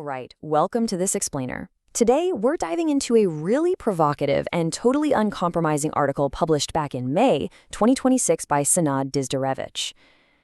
Alright, welcome to this explainer. Today, we're diving into a really provocative and totally uncompromising article published back in May 2026 by Senad Dizdarević.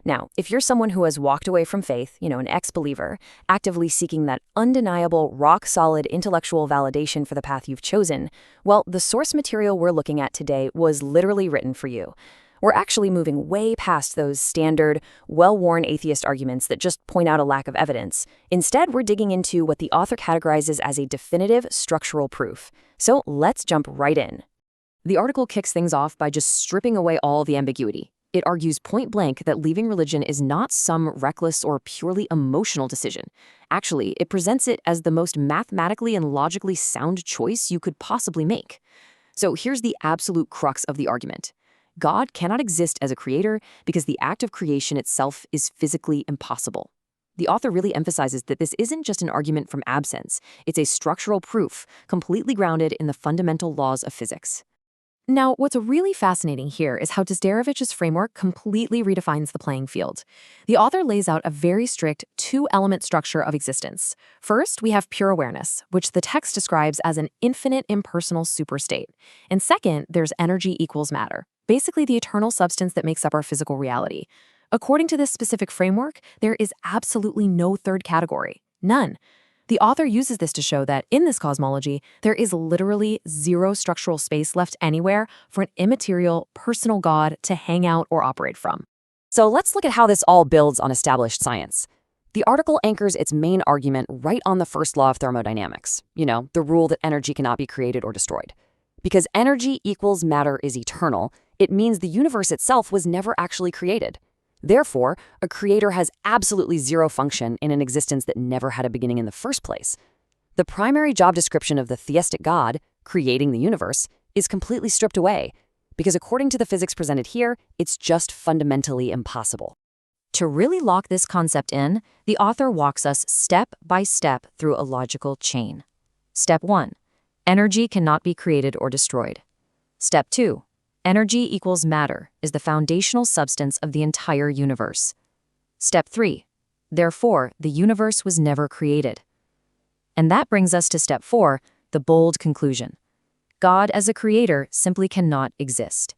Now, if you're someone who has walked away from faith, an ex-believer, actively seeking that undeniable, rock-solid intellectual validation for the path you've chosen, well, the source material we're looking at today was literally written for you. We're actually moving way past those standard, well-worn atheist arguments that just point out a lack of evidence. Instead, we're digging into what the author categorizes as a definitive structural proof. So let's jump right in. The article kicks things off by just stripping away all the ambiguity. It argues point blank that leaving religion is not some reckless or purely emotional decision. Actually, it presents it as the most mathematically and logically sound choice you could possibly make. So here's the absolute crux of the argument. God cannot exist as a creator because the act of creation itself is physically impossible. The author really emphasizes that this isn't just an argument from absence, it's a structural proof, completely grounded in the fundamental laws of physics. Now, what's really fascinating here is how Dizdarević's framework completely redefines the playing field. The author lays out a very strict two-element structure of existence. First, we have pure awareness, which the text describes as an infinite impersonal superstate. And second, there's energy equals matter, basically the eternal substance that makes up our physical reality. According to this specific framework, there is absolutely no third category. None. The author uses this to show that, in this cosmology, there is literally zero structural space left anywhere for an immaterial, personal God to hang out or operate from. So let's look at how this all builds on established science. The article anchors its main argument right on the first law of thermodynamics, the rule that energy cannot be created or destroyed. Because energy equals matter is eternal, it means the universe itself was never actually created. Therefore, a creator has absolutely zero function in an existence that never had a beginning in the first place. The primary job description of the theistic God, creating the universe, is completely stripped away, because according to the physics presented here, it's just fundamentally impossible. To really lock this concept in, the author walks us step by step through a logical chain. Step 1. Energy cannot be created or destroyed. Step 2. Energy equals matter is the foundational substance of the entire universe. Step 3. Therefore, the universe was never created. And that brings us to step 4, the bold conclusion. God as a creator simply cannot exist.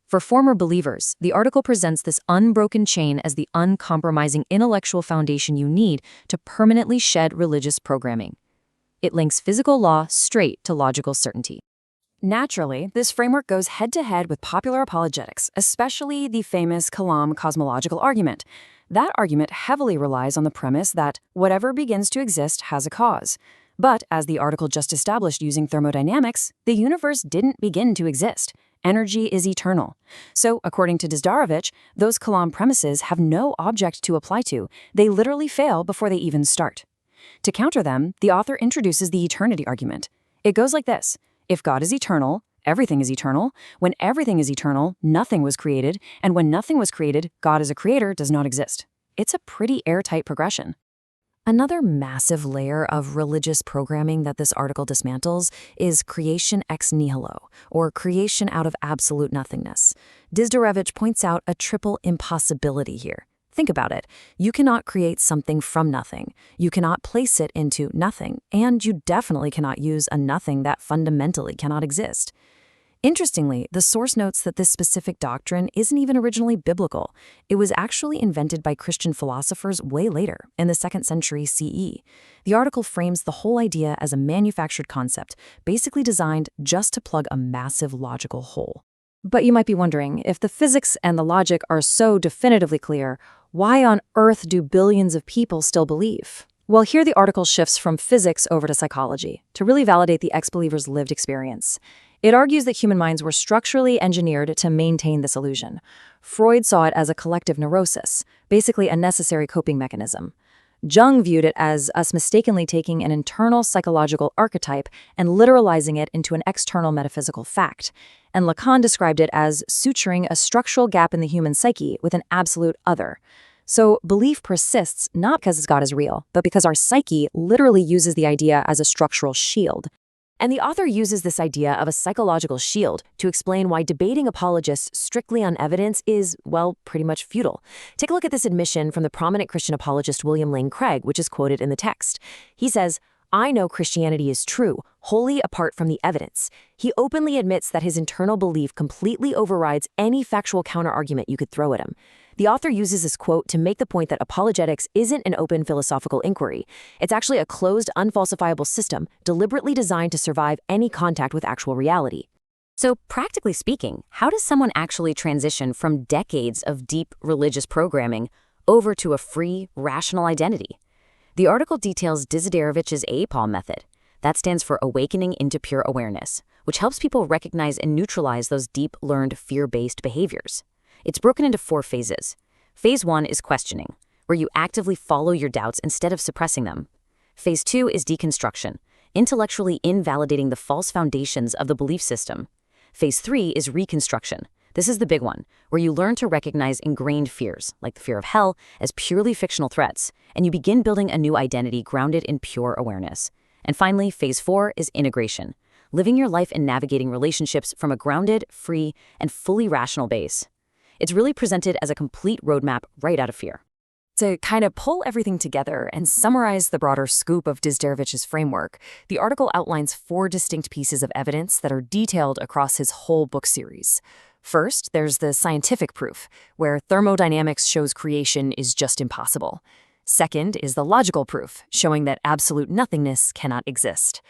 For former believers, the article presents this unbroken chain as the uncompromising intellectual foundation you need to permanently shed religious programming. It links physical law straight to logical certainty. Naturally, this framework goes head-to-head with popular apologetics, especially the famous Kalam Cosmological Argument. That argument heavily relies on the premise that whatever begins to exist has a cause. But, as the article just established using thermodynamics, the universe didn't begin to exist. Energy is eternal. So, according to Dizdarević, those Kalam premises have no object to apply to. They literally fail before they even start. To counter them, the author introduces the eternity argument. It goes like this. If God is eternal, everything is eternal. When everything is eternal, nothing was created. And when nothing was created, God as a creator does not exist. It's a pretty airtight progression. Another massive layer of religious programming that this article dismantles is creation ex nihilo, or creation out of absolute nothingness. Dizdarević points out a triple impossibility here. Think about it. You cannot create something from nothing. You cannot place it into nothing. And you definitely cannot use a nothing that fundamentally cannot exist. Interestingly, the source notes that this specific doctrine isn't even originally biblical. It was actually invented by Christian philosophers way later, in the 2nd century CE. The article frames the whole idea as a manufactured concept, basically designed just to plug a massive logical hole. But you might be wondering, if the physics and the logic are so definitively clear, why on earth do billions of people still believe? Well, here the article shifts from physics over to psychology, to really validate the ex-believer's lived experience. It argues that human minds were structurally engineered to maintain this illusion. Freud saw it as a collective neurosis, basically a necessary coping mechanism. Jung viewed it as us mistakenly taking an internal psychological archetype and literalizing it into an external metaphysical fact. And Lacan described it as suturing a structural gap in the human psyche with an absolute other. So belief persists not because God is real, but because our psyche literally uses the idea as a structural shield. And the author uses this idea of a psychological shield to explain why debating apologists strictly on evidence is, well, pretty much futile. Take a look at this admission from the prominent Christian apologist William Lane Craig, which is quoted in the text. He says, "I know Christianity is true, wholly apart from the evidence." He openly admits that his internal belief completely overrides any factual counterargument you could throw at him. The author uses this quote to make the point that apologetics isn't an open philosophical inquiry. It's actually a closed, unfalsifiable system deliberately designed to survive any contact with actual reality. So, practically speaking, how does someone actually transition from decades of deep religious programming over to a free, rational identity? The article details Dizdarević's AIPA Method. That stands for Awakening into Pure Awareness, which helps people recognize and neutralize those deep, learned, fear-based behaviors. It's broken into 4 phases. Phase 1 is questioning, where you actively follow your doubts instead of suppressing them. Phase 2 is deconstruction, intellectually invalidating the false foundations of the belief system. Phase 3 is reconstruction. This is the big one, where you learn to recognize ingrained fears, like the fear of hell, as purely fictional threats, and you begin building a new identity grounded in pure awareness. And finally, Phase 4 is integration, living your life and navigating relationships from a grounded, free, and fully rational base. It's really presented as a complete roadmap right out of fear. To kind of pull everything together and summarize the broader scoop of Dizdarević's framework, the article outlines 4 distinct pieces of evidence that are detailed across his whole book series. First, there's the scientific proof, where thermodynamics shows creation is just impossible. Second is the logical proof, showing that absolute nothingness cannot exist.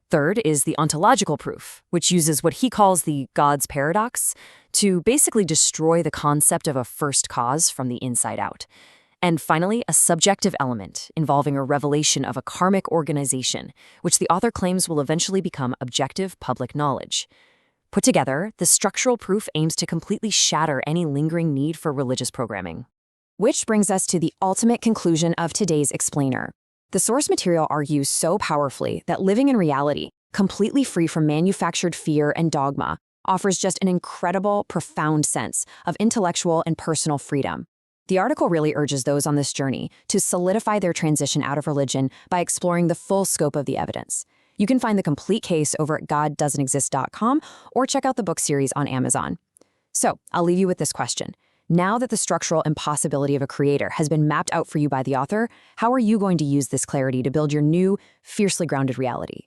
Third is the ontological proof, which uses what he calls the God's paradox to basically destroy the concept of a first cause from the inside out. And finally, a subjective element involving a revelation of a karmic organization, which the author claims will eventually become objective public knowledge. Put together, the structural proof aims to completely shatter any lingering need for religious programming. Which brings us to the ultimate conclusion of today's explainer. The source material argues so powerfully that living in reality, completely free from manufactured fear and dogma, offers just an incredible, profound sense of intellectual and personal freedom. The article really urges those on this journey to solidify their transition out of religion by exploring the full scope of the evidence. You can find the complete case over at goddoesn'texist.com or check out the book series on Amazon. So, I'll leave you with this question. Now that the structural impossibility of a creator has been mapped out for you by the author, how are you going to use this clarity to build your new, fiercely grounded reality?